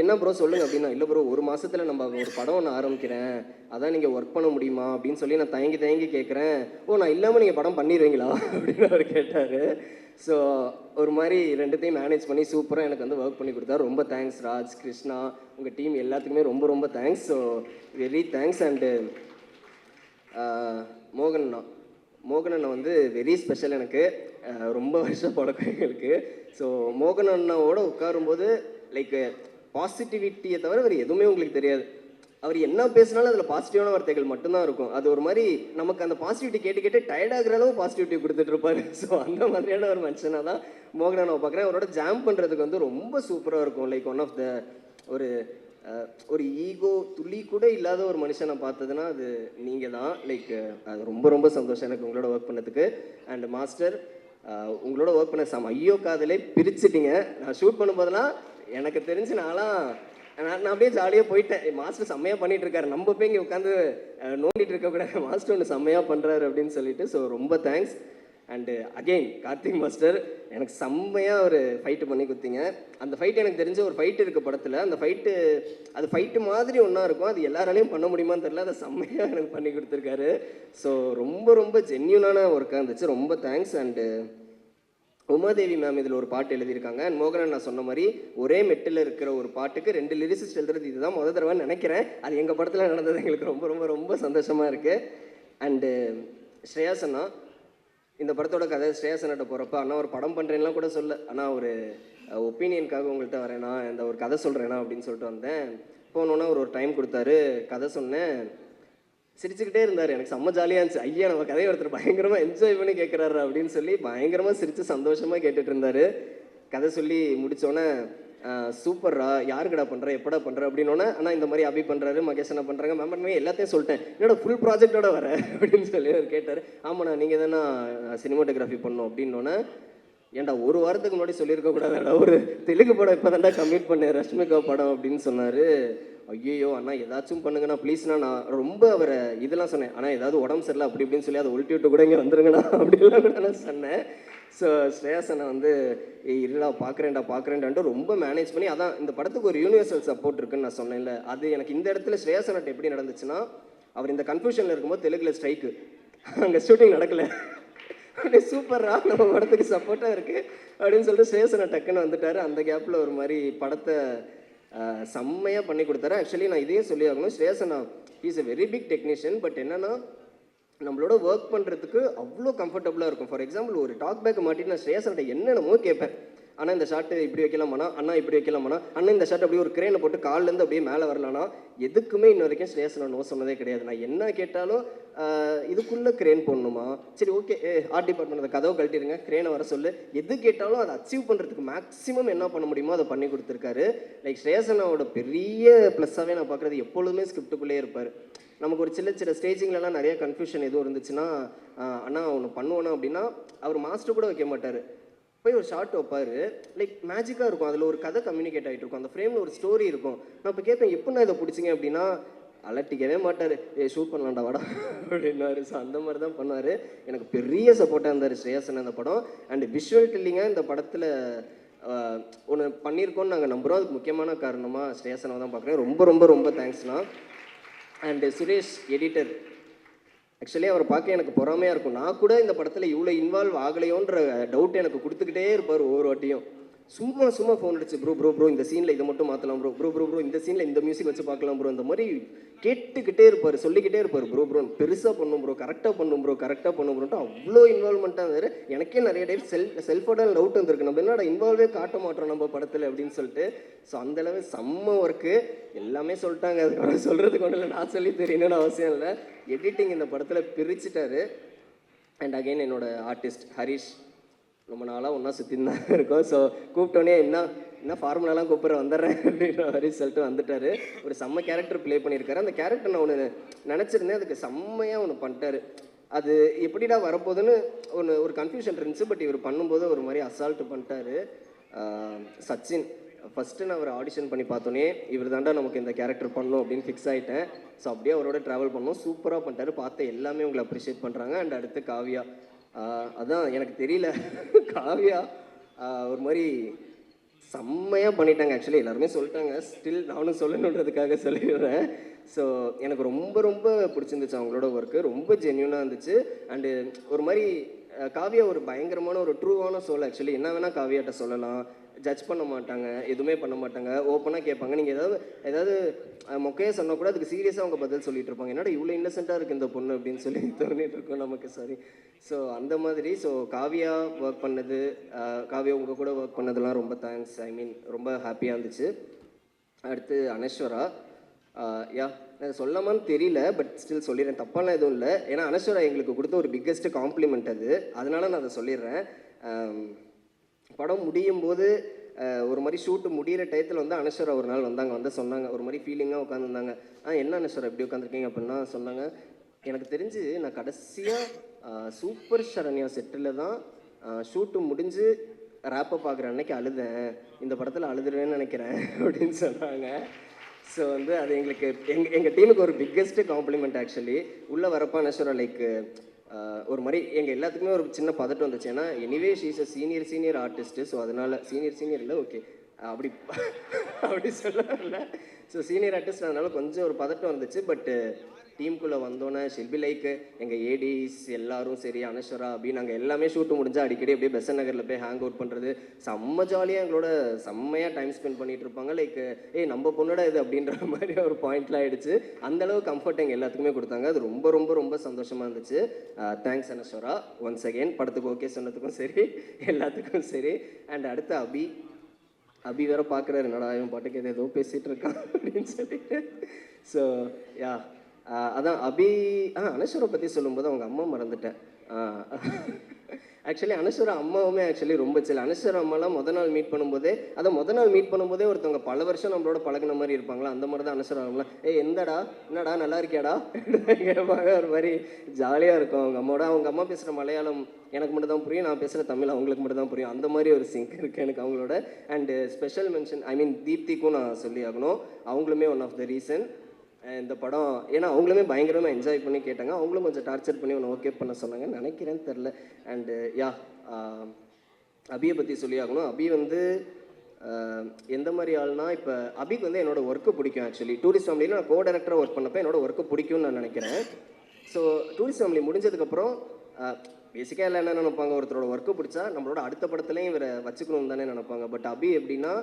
என்ன ப்ரோ சொல்லுங்கள் அப்படின்னா, இல்லை ப்ரோ 1 மாதத்தில் நம்ம ஒரு படம் ஒன்று ஆரம்பிக்கிறேன், அதான் நீங்கள் ஒர்க் பண்ண முடியுமா அப்படின்னு சொல்லி நான் தயங்கி கேட்குறேன். ஓ நான் இல்லாமல் நீங்கள் படம் பண்ணிடுவீங்களா அப்படின்னு அவர் கேட்டார். ஸோ ஒரு மாதிரி 2த்தையும் மேனேஜ் பண்ணி சூப்பராக எனக்கு வந்து ஒர்க் பண்ணி கொடுத்தாரு. ரொம்ப தேங்க்ஸ் ராஜ், கிருஷ்ணா, உங்கள் டீம் எல்லாத்துக்குமே ரொம்ப ரொம்ப thanks. So very thanks. And மோகன் அண்ணா வந்து வெரி ஸ்பெஷல். எனக்கு ரொம்ப வருஷம் பழக்கம் எங்களுக்கு. ஸோ மோகன் அண்ணாவோட உட்காரும்போது லைக் பாசிட்டிவிட்டியை தவிர வேறு எதுவுமே உங்களுக்கு தெரியாது. அவர் என்ன பேசினாலும் அதில் பாசிட்டிவான வார்த்தைகள் மட்டும்தான் இருக்கும். அது ஒரு மாதிரி நமக்கு அந்த பாசிட்டிவிட்டி கேட்டு டயர்டாகிற அளவு பாசிட்டிவிட்டி கொடுத்துட்ருப்பாரு. ஸோ அந்த மாதிரியான ஒரு மனுஷனாக தான் மோகன் நான் பார்க்குறேன். அவரோட ஜாம் பண்ணுறதுக்கு வந்து ரொம்ப சூப்பராக இருக்கும். லைக் ஒன் ஆஃப் த ஒரு ஈகோ துளி கூட இல்லாத ஒரு மனுஷனை பார்த்ததுன்னா அது நீங்கள் தான். லைக் அது ரொம்ப ரொம்ப சந்தோஷம் எனக்கு உங்களோட ஒர்க் பண்ணதுக்கு. அண்ட் மாஸ்டர், உங்களோட ஒர்க் பண்ண ஐயோ காதலே பிரிச்சுட்டிங்க. நான் ஷூட் பண்ணும்போதெல்லாம் எனக்கு தெரிஞ்சு நான் அப்படியே ஜாலியாக போயிட்டேன். மாஸ்டர் செம்மையாக பண்ணிகிட்டு இருக்காரு, நம்ம போய் இங்கே உட்காந்து நோண்டிட்டு இருக்கக்கூடாது, மாஸ்டர் ஒன்று செம்மையாக பண்ணுறாரு அப்படின்னு சொல்லிட்டு. ஸோ ரொம்ப thanks. And again Karthik master, எனக்கு செம்மையாக ஒரு ஃபைட்டு பண்ணி கொடுத்தீங்க. அந்த ஃபைட்டு எனக்கு தெரிஞ்ச ஒரு ஃபைட்டு இருக்குது படத்தில். அந்த ஃபைட்டு மாதிரி ஒன்றா இருக்கும். அது எல்லாராலையும் பண்ண முடியுமான்னு தெரியல, அதை செம்மையாக எனக்கு பண்ணி கொடுத்துருக்காரு. ஸோ ரொம்ப ரொம்ப ஜென்யூனான ஒர்க்காக இருந்துச்சு. ரொம்ப தேங்க்ஸ். அண்டு உமாதேவி மேம் இதில் ஒரு பாட்டு எழுதியிருக்காங்க. அண்ட் மோகனன் நான் சொன்ன மாதிரி ஒரே மெட்டில் இருக்கிற ஒரு பாட்டுக்கு 2 லிரிசிஸ்ட் எழுதுறது இதுதான் முதல் தடவைன்னு நினைக்கிறேன். அது எங்கள் படத்தில் நடந்தது எங்களுக்கு ரொம்ப ரொம்ப ரொம்ப சந்தோஷமாக இருக்குது. அண்டு ஸ்ரேயாஸ் அண்ணா, இந்த படத்தோட கதை ஸ்ரேயாஸ் அண்ணாட்ட போகிறப்ப, அண்ணா ஒரு படம் பண்ணுறேன்லாம் கூட சொல்ல, ஆனால் ஒரு ஒப்பீனியனுக்காக உங்கள்கிட்ட வரேனா, இந்த ஒரு கதை சொல்கிறேனா அப்படின்னு சொல்லிட்டு வந்தேன். போனோன்னா ஒரு டைம் கொடுத்தாரு, கதை சொன்னேன். சிரிச்சுக்கிட்டே இருந்தார். எனக்கு செம்ம ஜாலியாக இருந்துச்சு. ஐயா நம்ம கதையை ஒருத்தர் பயங்கரமாக என்ஜாய் பண்ணி கேட்குறாரு அப்படின்னு சொல்லி பயங்கரமாக சிரித்து சந்தோஷமாக கேட்டுட்டு இருந்தார். கதை சொல்லி முடித்தோன்னே சூப்பர்ரா, யாருக்கடா பண்ணுற, எப்படா பண்ணுற அப்படின்னோன்னே, ஆனால் இந்த மாதிரி அபி பண்ணுறாரு, மகேஷ் என்ன பண்ணுறாங்க, மேம் எல்லாத்தையும் சொல்லிட்டேன், என்னோட ஃபுல் ப்ராஜெக்டோட வர அப்படின்னு சொல்லி அவர் கேட்டார். ஆமாண்ணா நீங்கள் தானே சினிமாட்டோகிராஃபி பண்ணோம் அப்படின்னோன்னே, ஏன்டா 1 வாரத்துக்கு முன்னாடி சொல்லியிருக்க கூடாதுடா, ஒரு தெலுங்கு படம் இப்போ தான்டா கம்மிட் பண்ணேன், ரஷ்மிகா படம் அப்படின்னு சொன்னார். ஐயோ அண்ணா ஏதாச்சும் பண்ணுங்கண்ணா ப்ளீஸ்ண்ணா. நான் ரொம்ப அவரை இதெல்லாம் சொன்னேன், ஆனால் ஏதாவது உடம்பு சரியில்லை அப்படி இப்படின்னு சொல்லி அதை ஒழிட்டி விட்டு கூட இங்கே வந்துருங்கண்ணா அப்படிலாம் கூட நான் சொன்னேன். ஸோ ஸ்ரேயாஸ் அண்ணா வந்து இல்லைடா பார்க்குறேன்டான்ட்டு ரொம்ப மேனேஜ் பண்ணி, அதான் இந்த படத்துக்கு ஒரு யூனிவர்சல் சப்போர்ட் இருக்குன்னு நான் சொன்னேன்ல, அது எனக்கு இந்த இடத்துல ஸ்ரேயாஸ் அண்ணாட்ட எப்படி நடந்துச்சுன்னா, அவர் இந்த கன்ஃபியூஷனில் இருக்கும்போது தெலுங்குல ஸ்ட்ரைக்கு, அங்கே ஷூட்டிங் நடக்கலை, அப்படியே சூப்பரா நம்ம படத்துக்கு சப்போர்ட்டாக இருக்குது அப்படின்னு சொல்லிட்டு ஸ்ரேயாஸ் அண்ணா டக்குன்னு வந்துட்டார். அந்த கேப்பில் ஒரு மாதிரி படத்தை செம்மையாக பண்ணி கொடுத்தாரு. ஆக்சுவலி நான் இதையும் சொல்லி ஆகணும், ஸ்ரேயாஸ் அண்ணா is a very big technician. But என்னென்னா நம்மளோட ஒர்க் பண்ணுறதுக்கு அவ்வளோ கம்ஃபர்டபுளாக இருக்கும். ஃபார் எக்ஸாம்பிள் ஒரு டாக் பேக் மாட்டிட்டு நான் ஸ்ரேயாஸ் அண்ணா என்னென்னமோ கேட்பேன். ஆனால் இந்த ஷார்ட்டு இப்படி வைக்கலாமாண்ணா, அண்ணா இப்படி வைக்கலாமாண்ணா, அண்ணா இந்த ஷார்ட் அப்படியே ஒரு கிரேனை போட்டு கால்லேருந்து அப்படியே மேலே வரலான்னா, எதுக்குமே இன்ன வரைக்கும் ஸ்ரேயாஸ் அண்ணா நோ சொன்னதே கிடையாது. நான் என்ன கேட்டாலும் இதுக்குள்ளே க்ரேன் போடணுமா, சரி ஓகே ஆர்ட் டிபார்ட்மெண்ட் அந்த கதவை கழட்டிடுங்க, க்ரேனை வர சொல்லு, எது கேட்டாலும் அதை அச்சீவ் பண்ணுறதுக்கு மேக்ஸிமம் என்ன பண்ண முடியுமோ அதை பண்ணி கொடுத்துருக்காரு. லைக் ஸ்ரேயசனாவோட பெரிய ப்ளஸ்ஸாகவே நான் பார்க்குறது எப்பொழுதுமே ஸ்கிரிப்டுக்குள்ளே இருப்பார். நமக்கு ஒரு சின்ன சின்ன ஸ்டேஜிங்லலாம் நிறைய கன்ஃபியூஷன் எதுவும் இருந்துச்சுன்னா, அண்ணா ஒன்று பண்ணுவோன்னா அப்படின்னா அவர் மாஸ்டர் கூட வைக்க மாட்டார், போய் ஒரு ஷார்ட் வைப்பார். லைக் மேஜிக்காக இருக்கும், அதில் ஒரு கதை கம்யூனிகேட் ஆகிட்டு இருக்கும், அந்த ஃப்ரேமில் ஒரு ஸ்டோரி இருக்கும். நான் இப்போ கேட்பேன் எப்படின்னா இதை பிடிச்சிங்க அப்படின்னா அலட்டிக்கவே மாட்டார், ஷூட் பண்ணலாம்டா வாடா அப்படின்னாரு. ஸோ அந்த மாதிரி தான் பண்ணுவார். எனக்கு பெரிய சப்போர்ட்டாக இருந்தார் ஸ்ரேயசன் அந்த படம். அண்ட் விஷுவல் டில்லிங்காக இந்த படத்தில் ஒன்று பண்ணியிருக்கோன்னு நாங்கள் நம்புகிறோம். அதுக்கு முக்கியமான காரணமாக ஸ்ரேயசனை தான் பார்க்குறேன். ரொம்ப ரொம்ப ரொம்ப தேங்க்ஸ்ண்ணா. அண்டு சுரேஷ் எடிட்டர், ஆக்சுவலி அவரை பார்க்க எனக்கு பொறாமையாக இருக்கும். நான் கூட இந்த படத்தில் இவ்வளோ இன்வால்வ் ஆகலையோன்ற டவுட் எனக்கு கொடுத்துக்கிட்டே இருப்பார் ஒவ்வொரு வாட்டியும். சும்மா ஃபோன் அடிச்சு ப்ரோ இந்த சீனில் இதை மட்டும் மாற்றலாம் ப்ரோ இந்த சீனில் இந்த மியூசிக் வச்சு பார்க்கலாம் ப்ரோ, இந்த மாதிரி கேட்டுக்கிட்டே இருப்பார், சொல்லிக்கிட்டே இருப்பார். ப்ரோ பெருசாக பண்ணும் ப்ரோ, கரெக்டாக பண்ணும் ப்ரோன்ட்டு அவ்வளோ இன்வால்வ்மெண்ட்டாக இருந்தார். எனக்கே நிறைய டைம் செல்ஃபோட டவுட் வந்திருக்கு, நம்ம என்னடா இன்வால்வே காட்ட மாட்டோம் நம்ம படத்தில் அப்படின்னு சொல்லிட்டு. ஸோ அந்தளவு செம்ம ஒர்க்கு. எல்லாமே சொல்லிட்டாங்க, அதுக்காக சொல்கிறதுக்கு ஒன்றும் இல்லை, நான் சொல்லி தெரியணும்னு அவசியம் இல்லை. எடிட்டிங் இந்த படத்தில் பிரிச்சுட்டாரு. அண்ட் அகெயின் என்னோட ஆர்டிஸ்ட் ஹரிஷ், ரொம்ப நாளாக ஒன்றா சுற்றின்னு தான் இருக்கோம். ஸோ கூப்பிட்டோன்னே என்ன ஃபார்முலாலாம் கூப்பிட்ற வந்துடுறேன் அப்படின்ற மாதிரி சொல்லிட்டு வந்துட்டார். ஒரு செம்ம கேரக்டர் ப்ளே பண்ணியிருக்காரு. அந்த கேரக்டர் நான் ஒன்று நினச்சிருந்தேன், அதுக்கு செம்மையாக ஒன்று பண்ணிட்டாரு. அது எப்படிடா வரப்போகுதுன்னு ஒரு கன்ஃபியூஷன் இருந்துச்சு. பட் இவர் பண்ணும்போது ஒரு மாதிரி அசால்ட்டு பண்ணிட்டாரு. சச்சின், ஃபஸ்ட்டு நான் அவர் ஆடிஷன் பண்ணி பார்த்தோன்னே இவர் தாண்டா நமக்கு இந்த கேரக்டர் பண்ணணும் அப்படின்னு ஃபிக்ஸ் ஆகிட்டேன். ஸோ அப்படியே அவரோட ட்ராவல் பண்ணோம், சூப்பராக பண்ணிட்டாரு. பார்த்து எல்லாமே உங்களை அப்ரிஷியேட் பண்ணுறாங்க. அண்ட் அடுத்து காவியா, அதான் எனக்கு தெரியல, காவியா ஒரு மாதிரி செம்மையாக பண்ணிட்டாங்க. ஆக்சுவலி எல்லாருமே சொல்லிட்டாங்க, ஸ்டில் நானும் சொல்லணுன்றதுக்காக சொல்லிடுறேன். ஸோ எனக்கு ரொம்ப ரொம்ப பிடிச்சிருந்துச்சு அவங்களோட ஒர்க்கு, ரொம்ப ஜென்யூனாக இருந்துச்சு. அண்டு ஒரு மாதிரி காவியா ஒரு பயங்கரமான ஒரு ட்ரூவான சோல். ஆக்சுவலி என்ன வேணால் காவியாட்ட சொல்லலாம், ஜட்ஜ் பண்ண மாட்டாங்க, எதுவுமே பண்ண மாட்டாங்க, ஓப்பனாக கேட்பாங்க. நீங்கள் ஏதாவது மொக்கையாக சொன்னால் கூட அதுக்கு சீரியஸாக அவங்க பதில் சொல்லிட்டு இருப்பாங்க. என்னடா இவ்வளோ இன்னசென்ட்டாக இருக்குது இந்த பொண்ணு அப்படின்னு சொல்லி தோணிட்டு இருக்கோம் நமக்கு. சாரி. ஸோ அந்த மாதிரி. ஸோ காவியா ஒர்க் பண்ணது, காவியா உங்கள் கூட ஒர்க் பண்ணதெல்லாம் ரொம்ப தேங்க்ஸ். ஐ மீன் ரொம்ப ஹாப்பியாக இருந்துச்சு. அடுத்து அனஸ்வரா, யா சொல்லாமான்னு தெரியல, பட் ஸ்டில் சொல்லிடுறேன், தப்பாலாம் எதுவும் இல்லை. ஏன்னா அனஸ்வரா எங்களுக்கு கொடுத்த ஒரு பிக்கெஸ்ட் காம்ப்ளிமெண்ட் அது, அதனால நான் அதை சொல்லிடுறேன். படம் முடியும் போது ஒரு மாதிரி ஷூட்டு முடிகிற டயத்தில் வந்து அனஸ்வரா ஒரு நாள் வந்தாங்க, சொன்னாங்க, ஒரு மாதிரி ஃபீலிங்காக உட்காந்துருந்தாங்க. என்ன அனஸ்வரா எப்படி உட்காந்துருக்கீங்க அப்படின்னா சொன்னாங்க, எனக்கு தெரிஞ்சு நான் கடைசியாக சூப்பர் சரண்யா செட்டில் தான் ஷூட்டு முடிஞ்சு ரேப்பை பார்க்குற அன்னைக்கு அழுதேன், இந்த படத்தில் அழுதுருவேன்னு நினைக்கிறேன் அப்படின்னு சொன்னாங்க. ஸோ வந்து அது எங்களுக்கு எங்கள் டீமுக்கு ஒரு பிக்கெஸ்ட்டு காம்ப்ளிமெண்ட். ஆக்சுவலி உள்ளே வரப்போ அனஸ்வரா லைக் ஒரு மாதிரி எங்கள் எல்லாத்துக்குமே ஒரு சின்ன பதட்டம் வந்துச்சு. ஏன்னா anyway she's a senior artist. So அதனால் சீனியர் இல்லை, ஓகே அப்படி சொல்லல. ஸோ சீனியர் ஆர்டிஸ்ட், அதனால கொஞ்சம் ஒரு பதட்டம் இருந்துச்சு. பட்டு டீமுக்குள்ளே வந்தோன்னே ஷில்பி லைக் எங்கள் ஏடிஸ் எல்லாரும் சரி, அனஸ்வரா அபி, நாங்கள் எல்லாமே ஷூட்டு முடிஞ்சால் அடிக்கடி அப்படியே பெசன் நகரில் போய் ஹேங் அவுட் பண்ணுறது, செம்ம ஜாலியாக எங்களோட செம்மையாக டைம் ஸ்பெண்ட் பண்ணிகிட்டு இருப்பாங்க. லைக் நம்ம பொண்ணோட இது அப்படின்ற மாதிரி ஒரு பாயிண்ட்லாம் ஆகிடுச்சு. அந்தளவு கம்ஃபர்ட் எங்கள் எல்லாத்துக்குமே கொடுத்தாங்க. அது ரொம்ப ரொம்ப ரொம்ப சந்தோஷமாக இருந்துச்சு. தேங்க்ஸ் அனஸ்வரா ஒன்ஸ் அகெயின், படத்துக்கு ஓகே சொன்னதுக்கும் சரி, எல்லாத்துக்கும் சரி. அண்ட் அடுத்து அபி வேற பார்க்குறாரு, என்னடா இவன் பாட்டுக்கு ஏதோ பேசிகிட்டு இருக்கான் அப்படின்னு சொல்லிட்டு. ஸோ யா அதான் அனஸ்வரை பற்றி சொல்லும்போது அவங்க அம்மா மறந்துட்டேன். ஆக்சுவலி அனஸ்வரா அம்மாவுமே ஆக்சுவலி ரொம்ப சில. அனஸ்வரா அம்மாலாம் மொதல் நாள் மீட் பண்ணும்போதே ஒருத்தவங்க பல வருஷம் நம்மளோட பழகின மாதிரி இருப்பாங்களா, அந்த மாதிரி தான் அனஸ்வரா அம்மாலாம். என்னடா நல்லா இருக்கியாடா கேட்பாங்க. ஒரு மாதிரி ஜாலியாக இருக்கும். அவங்க அம்மா பேசுகிற மலையாளம் எனக்கு மட்டும் தான் புரியும், நான் பேசுகிற தமிழ் அவங்களுக்கு மட்டும் தான் புரியும். அந்த மாதிரி ஒரு சிங்க் இருக்குது எனக்கு அவங்களோட. அண்டு ஸ்பெஷல் மென்ஷன் தீப்திக்கும் நான் சொல்லி ஆகணும். அவங்களுமே ஒன் ஆஃப் த ரீசன் இந்த படம். ஏன்னா அவங்களுமே பயங்கரமாக என்ஜாய் பண்ணி கேட்டாங்க, அவங்களும் கொஞ்சம் டார்ச்சர் பண்ணி ஒன்று ஓகே பண்ண சொன்னாங்கன்னு நினைக்கிறேன்னு தெரில. அண்டு அபியை பற்றி சொல்லி ஆகணும். அபி வந்து எந்த மாதிரி ஆள்னா, இப்போ அபிக்கு வந்து என்னோடய ஒர்க்கு பிடிக்கும். ஆக்சுவலி டூரிஸ்ட் ஃபேமிலியில் நான் கோ-டைரக்டராக ஒர்க் பண்ணப்போ என்னோட ஒர்க்கு பிடிக்கும்னு நான் நினைக்கிறேன். ஸோ டூரிஸ்ட் ஃபேமிலி முடிஞ்சதுக்கப்புறம் பேசிக்காக எல்லாம் என்ன நினைப்பாங்க, ஒருத்தரோட ஒர்க்கு பிடிச்சா நம்மளோட அடுத்த படத்துலேயும் இவரை வச்சுக்கணும்னு தானே நினைப்பாங்க. பட் அபி எப்படின்னா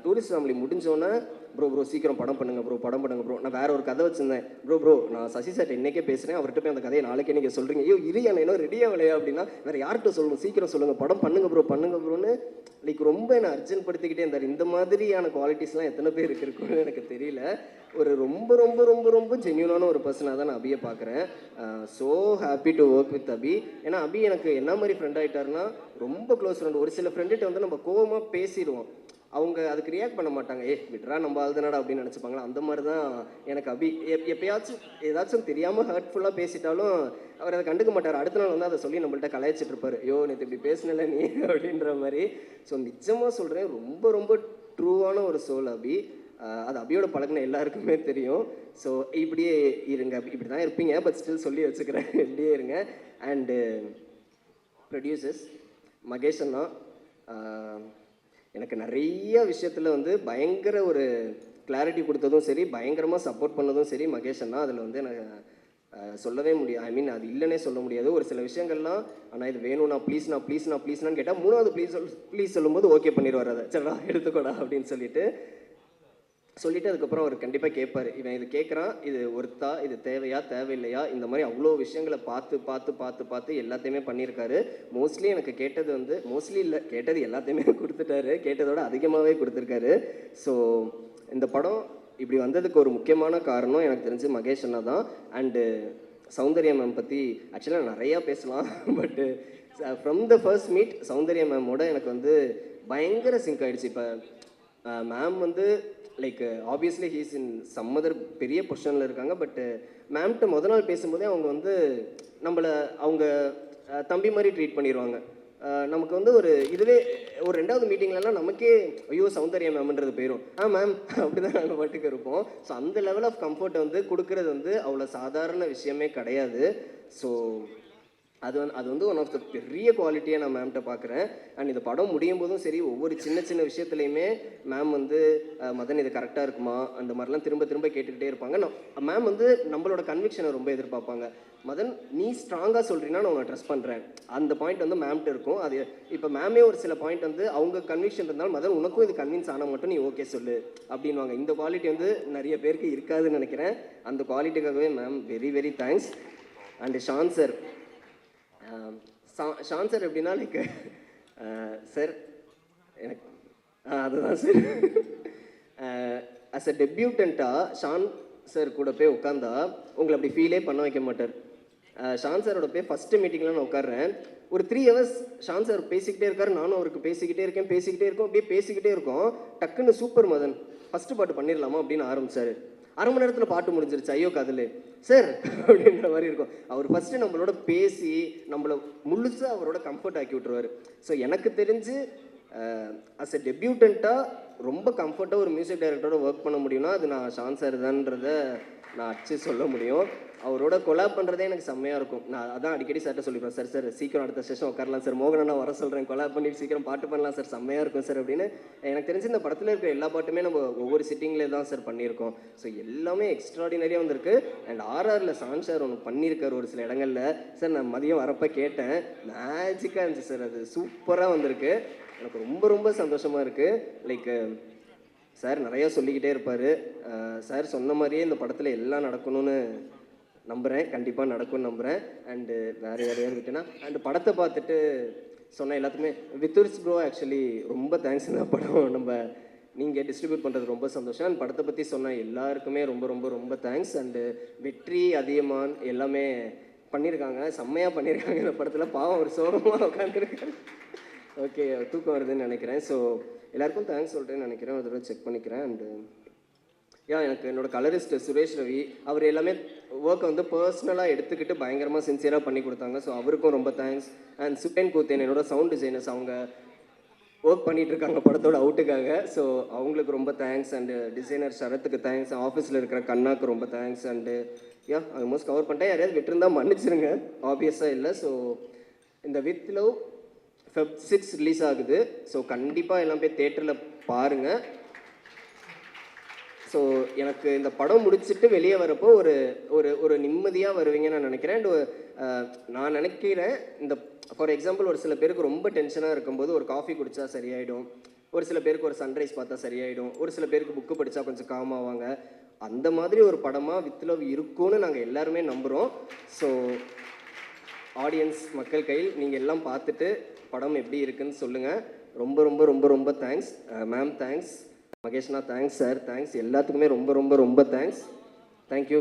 டூரிஸ்ட் ஃபேமிலி முடிஞ்சோன்னே ப்ரோ சீக்கிரம் படம் பண்ணுங்க ப்ரோ நான் வேற ஒரு கதை வச்சுருந்தேன் ப்ரோ நான் சசி சார் இன்னைக்கே பேசுகிறேன், அவர்கிட்ட போய் அந்த கதையை நாளைக்கே நீங்கள் சொல்கிறீங்க, ஐயோ இரு என்ன ரெடியாக இல்லையா அப்படின்னா வேறு யார்கிட்ட சொல்லணும், சீக்கிரம் சொல்லுங்கள், படம் பண்ணுங்க ப்ரோன்னு லைக் ரொம்ப என்னை அர்ஜென்ட் படுத்திக்கிட்டே இருந்தார். இந்த மாதிரியான குவாலிட்டிஸ்லாம் எத்தனை பேருக்கு இருக்குன்னு எனக்கு தெரியல. ஒரு ரொம்ப ரொம்ப ரொம்ப ரொம்ப ஜென்யூனான ஒரு பர்சனாக தான் நான் அபியை பார்க்குறேன். So happy to work with Abhi. ஏன்னா அபி எனக்கு என்ன மாதிரி ஃப்ரெண்ட் ஆகிட்டாருன்னா ரொம்ப க்ளோஸ் ஃப்ரெண்ட். ஒரு சில ஃப்ரெண்டுகிட்ட வந்து நம்ம கோவமாக பேசிடுவோம், அவங்க அதுக்கு ரியாக்ட் பண்ண மாட்டாங்க, விட்ரா நம்ம ஆளுதானடா அப்படின்னு நினச்சிப்பாங்களா. அந்த மாதிரி தான் எனக்கு அபி. எப்பயாச்சும் ஏதாச்சும் தெரியாமல் ஹர்ட்ஃபுல்லாக பேசிட்டாலும் அவர் அதை கண்டுக்க மாட்டார். அடுத்த நாள் வந்து அதை சொல்லி நம்மள்ட்ட கலாய்ச்சிட்டு இருப்பார், ஐயோ நேற்று இப்படி பேசினல நீ அப்படின்ற மாதிரி. ஸோ நிச்சயமாக சொல்கிறேன், ரொம்ப ரொம்ப ட்ரூவான ஒரு சோல் அபி. அது அபியோட பழகின எல்லாருக்குமே தெரியும். ஸோ இப்படியே இருங்க, இப்படி தான் இருப்பீங்க, பட் ஸ்டில் சொல்லி வச்சுக்கிறேன், இப்படியே இருங்க. அண்டு ப்ரொடியூசர்ஸ் மகேஷ் அண்ணா எனக்கு நிறைய விஷயத்தில் வந்து பயங்கர ஒரு கிளாரிட்டி கொடுத்ததும் சரி, பயங்கரமாக சப்போர்ட் பண்ணதும் சரி மகேஷ் அண்ணா. அதில் வந்து எனக்கு சொல்லவே முடியாது, ஐ மீன் அது இல்லைன்னே சொல்ல முடியாது. ஒரு சில விஷயங்கள்லாம் ஆனால் இது வேணும்ண்ணா ப்ளீஸ்னான்னு கேட்டால் மூணாவது ப்ளீஸ் சொல்லும்போது ஓகே பண்ணிடுவார், அதை சரிடா எடுத்துக்கோடா அப்படின்னு சொல்லிட்டு அதுக்கப்புறம் அவர் கண்டிப்பாக கேட்பார், இவன் இது கேட்குறான், இது ஒர்த்தா, இது தேவையா தேவையில்லையா, இந்த மாதிரி அவ்வளோ விஷயங்களை பார்த்து எல்லாத்தையுமே பண்ணியிருக்காரு. மோஸ்ட்லி எனக்கு கேட்டது வந்து மோஸ்ட்லி இல்லை, கேட்டது எல்லாத்தையுமே கொடுத்துட்டாரு, கேட்டதோட அதிகமாகவே கொடுத்துருக்காரு. ஸோ இந்த படம் இப்படி வந்ததுக்கு ஒரு முக்கியமான காரணம் எனக்கு தெரிஞ்சு மகேஷ் அண்ணா தான். அண்டு சௌந்தர்யா மேம் பற்றி ஆக்சுவலாக நிறையா பேசலாம், but from the first meet Soundarya மேமோட எனக்கு வந்து பயங்கர சிங்க் ஆகிடுச்சு. இப்போ மேம் வந்து like obviously he's in some other பெரிய பொசிஷனில் இருக்காங்க, பட்டு மேம்கிட்ட முதல் நாள் பேசும்போதே அவங்க வந்து நம்மளை அவங்க தம்பி மாதிரி ட்ரீட் பண்ணிடுவாங்க. நமக்கு வந்து ஒரு இதுவே ஒரு 2வது மீட்டிங்லலாம் நமக்கே ஐயோ சௌந்தர்யா மேம்ன்றது போயிடும், மேம் அப்படி தான் நாங்கள் பாட்டுக்கு இருப்போம். ஸோ அந்த லெவல் ஆஃப் கம்ஃபர்ட்டை வந்து கொடுக்குறது வந்து அவ்வளோ சாதாரண விஷயமே கிடையாது. ஸோ அது வந்து ஒன் ஆஃப் த பெரிய குவாலிட்டியாக நான் மேம்கிட்ட பார்க்குறேன். அண்ட் இந்த படம் முடியும் போதும் சரி, ஒவ்வொரு சின்ன விஷயத்துலையுமே மேம் வந்து மதன் இது கரெக்டாக இருக்குமா அந்த மாதிரிலாம் திரும்ப கேட்டுக்கிட்டே இருப்பாங்க. மேம் வந்து நம்மளோட கன்விக்ஷனை ரொம்ப எதிர்பார்ப்பாங்க. மதன் நீ ஸ்ட்ராங்காக சொல்கிறீங்கன்னா நான் உன்னை ட்ரஸ்ட் பண்ணுறேன், அந்த பாயிண்ட் வந்து மேம்கிட்ட இருக்கும். அது இப்போ மேமே ஒரு சில பாயிண்ட் வந்து அவங்க கன்விக்ஷன் இருந்தாலும் மதன் உனக்கும் இது கன்வின்ஸ் ஆனால் மட்டும் நீ ஓகே சொல்லு அப்படின்வாங்க. இந்த குவாலிட்டி வந்து நிறைய பேருக்கு இருக்காதுன்னு நினைக்கிறேன். அந்த குவாலிட்டிக்காகவே ma'am very very thanks. And Shaan sir எப்படின்னா லைக் சார் எனக்கு அதுதான் சார் அஸ் அ டெபியூட்டண்ட்டாக ஷான் சார் கூட போய் உட்காந்தா உங்களை அப்படி ஃபீலே பண்ண வைக்க மாட்டார். ஷான் சாரோட போய் ஃபஸ்ட்டு மீட்டிங்கில் நான் உட்காடுறேன், ஒரு 3 hours ஷான் சார் பேசிக்கிட்டே இருக்கார், நானும் அவருக்கு பேசிக்கிட்டே இருக்கோம், அப்படியே பேசிக்கிட்டே இருக்கோம். டக்குன்னு சூப்பர் மதன் ஃபஸ்ட்டு பாட்டு பண்ணிடலாமா அப்படின்னு ஆரம்பிச்சார். 1/2 மணி நேரத்தில் பாட்டு முடிஞ்சிருச்சு, ஐயோ காதல் சார் அப்படின்ற மாதிரி இருக்கும். அவர் ஃபஸ்ட்டு நம்மளோட பேசி நம்மளை முழுசாக அவரோட கம்ஃபர்ட் ஆக்கி விட்டுருவார். ஸோ எனக்கு தெரிஞ்சு அஸ் எ டெபியூட்டண்ட்டாக ரொம்ப கம்ஃபர்ட்டாக ஒரு மியூசிக் டைரக்டரோட ஒர்க் பண்ண முடியும்னா அது நான் ஷான் சார் தான்றதை நான் அடிச்சு சொல்ல முடியும். அவரோட கொலாப் பண்ணுறதே எனக்கு செம்மையாக இருக்கும். நான் அதான் அடிக்கடி சார்ட்ட சொல்லிப்பேன், சார் சீக்கிரம் அடுத்த செஷன் உட்காரலாம் சார், மோகன் நான் வர சொல்கிறேன், கொலாப் பண்ணி சீக்கிரம் பாட்டு பண்ணலாம் சார், செம்மையாக இருக்கும் சார் அப்படின்னு. எனக்கு தெரிஞ்சு இந்த படத்தில் இருக்கிற எல்லா பாட்டுமே நம்ம ஒவ்வொரு சிட்டிங்லே தான் சார் பண்ணியிருக்கோம். ஸோ எல்லாமே எக்ஸ்ட்ராடினரியாக வந்திருக்கு. அண்ட் ஆர்ஆரில் ஷான் சார் ஒன்று பண்ணியிருக்காரு ஒரு சில இடங்களில். சார் நான் மதியம் வரப்போ கேட்டேன், மேஜிக்காக இருந்துச்சு சார், அது சூப்பராக வந்திருக்கு. எனக்கு ரொம்ப ரொம்ப சந்தோஷமாக இருக்குது. லைக் சார் நிறையா சொல்லிக்கிட்டே இருப்பார். சார் சொன்ன மாதிரியே இந்த படத்தில் எல்லாம் நடக்கணும்னு நம்புகிறேன், கண்டிப்பாக நடக்கும்னு நம்புகிறேன். அண்டு வேறு யார் விட்டுனா அண்டு படத்தை பார்த்துட்டு சொன்ன எல்லாத்துக்குமே வித்துர்ஸ் ப்ரோ ஆக்சுவலி ரொம்ப தேங்க்ஸ். இந்த படம் நம்ம நீங்கள் டிஸ்ட்ரிபியூட் பண்ணுறது ரொம்ப சந்தோஷம். அண்ட் படத்தை பற்றி சொன்ன எல்லாருக்குமே ரொம்ப ரொம்ப ரொம்ப தேங்க்ஸ். அண்டு வெற்றி அதியமான் எல்லாமே பண்ணியிருக்காங்க, செம்மையாக பண்ணியிருக்காங்க இந்த படத்தில். பாவம் ஒரு சோகமாக உட்காந்துருக்காங்க, ஓகே தூக்கம் வருதுன்னு நினைக்கிறேன். ஸோ எல்லாருக்கும் தேங்க்ஸ் சொல்கிறேன்னு நினைக்கிறேன், ஒரு தடவை செக் பண்ணிக்கிறேன். அண்டு எனக்கு என்னோடய கலரிஸ்ட் சுரேஷ் ரவி அவர் எல்லாமே ஒர்க்கை வந்து பர்சனலாக எடுத்துக்கிட்டு பயங்கரமாக சின்சியராக பண்ணி கொடுத்தாங்க. ஸோ அவருக்கும் ரொம்ப தேங்க்ஸ். அண்ட் சுபேன் கூத்தேன் என்னோட சவுண்ட் டிசைனர்ஸ், அவங்க ஒர்க் பண்ணிகிட்டு இருக்காங்க படத்தோட அவுட்டுக்காக. ஸோ அவங்களுக்கு ரொம்ப தேங்க்ஸ். அண்டு டிசைனர் சரத்துக்கு தேங்க்ஸ், ஆஃபீஸில் இருக்கிற கண்ணாக்கு ரொம்ப தேங்க்ஸ். அண்டு ஆல்மோஸ்ட் கவர் பண்ணிட்டேன், யாரையாவது விட்டுருந்தால் மன்னிச்சிருங்க, ஆப்வியஸாக இல்லை. ஸோ இந்த வித் லவ் Feb 6 ரிலீஸ் ஆகுது. ஸோ கண்டிப்பாக எல்லாம் போய் தேட்டரில் பாருங்கள். ஸோ எனக்கு இந்த படம் முடிச்சுட்டு வெளியே வரப்போ ஒரு ஒரு ஒரு நிம்மதியாக வருவீங்கன்னு நான் நினைக்கிறேன். அண்ட் நான் நினைக்கிறேன் இந்த ஃபார் எக்ஸாம்பிள் ஒரு சில பேருக்கு ரொம்ப டென்ஷனாக இருக்கும்போது ஒரு காஃபி குடித்தா சரியாயிடும், ஒரு சில பேருக்கு ஒரு சன்ரைஸ் பார்த்தா சரியாயிடும், ஒரு சில பேருக்கு புக்கு படித்தா கொஞ்சம் காம் ஆவாங்க. அந்த மாதிரி ஒரு படமாக வித் லவ் இருக்கும்னு நாங்கள் எல்லாருமே நம்புகிறோம். ஸோ ஆடியன்ஸ் மக்கள் கையில் நீங்கள் எல்லாம் பார்த்துட்டு படம் எப்படி இருக்குன்னு சொல்லுங்கள். ரொம்ப ரொம்ப ரொம்ப ரொம்ப தேங்க்ஸ் மேம், தேங்க்ஸ் மகேஷ்னா, தேங்க்ஸ் சார், தேங்க்ஸ் எல்லாத்துக்குமே ரொம்ப ரொம்ப ரொம்ப தேங்க்ஸ். தேங்க்யூ.